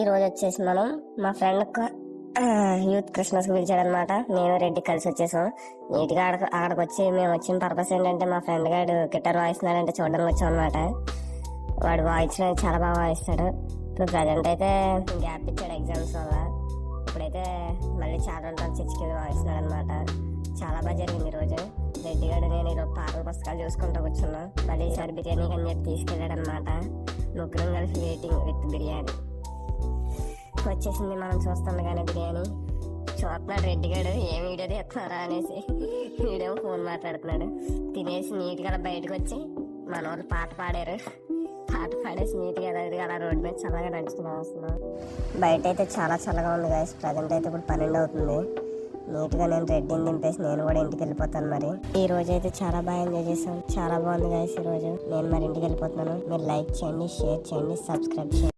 ఈరోజు వచ్చేసి మనం మా ఫ్రెండ్ యూత్ క్రిస్మస్ కి పిలిచాడనమాట. నేను రెడ్డి కలిసి వచ్చేసాం. నీట్ గా అక్కడికి వచ్చి మేము వచ్చిన పర్పస్ ఏంటంటే మా ఫ్రెండ్ గారు గిటార్ వాయిస్తున్నాడంటే చూడడానికి వచ్చాం అనమాట. వాడు వాయించడానికి చాలా బాగా వాయిస్తాడు. ఇప్పుడు ప్రజెంట్ అయితే గ్యాప్ ఇచ్చాడు ఎగ్జామ్స్ వల్ల. ఇప్పుడైతే మళ్ళీ చాలా రోజులు చర్చికి వెళ్ళి వాయిస్తున్నాడు అనమాట. చాలా బాగా జరిగింది ఈరోజు. రెడ్డి గారు నేను ఈరోజు పాటల పుస్తకాలు చూసుకుంటూ కూర్చున్నా. మళ్ళీ ఈసారి బిర్యానీ అని చెప్పి తీసుకెళ్ళాడు అనమాట. ముగ్గురం కలిసి వెయిటింగ్ విత్ బిర్యానీ వచ్చేసింది. మనం చూస్తుండగానే బిర్యానీ చూస్తున్నాడు రెడ్డి గారు ఏం వీడియో తీస్తున్నారా అనేసి. వీడియో ఫోన్ మాట్లాడుతున్నాడు. తినేసి నీట్ గా బయటకు వచ్చి మన వాళ్ళు పాట పాడారు. పాట పాడేసి నీట్ గా అలా రోడ్డు మీద చల్లగా నడుచుకుని వస్తున్నాం. బయట అయితే చాలా చల్లగా ఉంది గాయస్. ప్రజెంట్ అయితే ఇప్పుడు 12 అవుతుంది. నీట్ గా నేను రెడ్డిని దింపేసి నేను కూడా ఇంటికి వెళ్ళిపోతాను. మరి ఈ రోజు అయితే చాలా బాగా ఎంజాయ్ చేసాం. చాలా బాగుంది గాయస్ ఈ రోజు. నేను మరి ఇంటికి వెళ్ళిపోతున్నాను. మీరు లైక్ చేయండి, షేర్ చేయండి, సబ్స్క్రైబ్ చేయండి.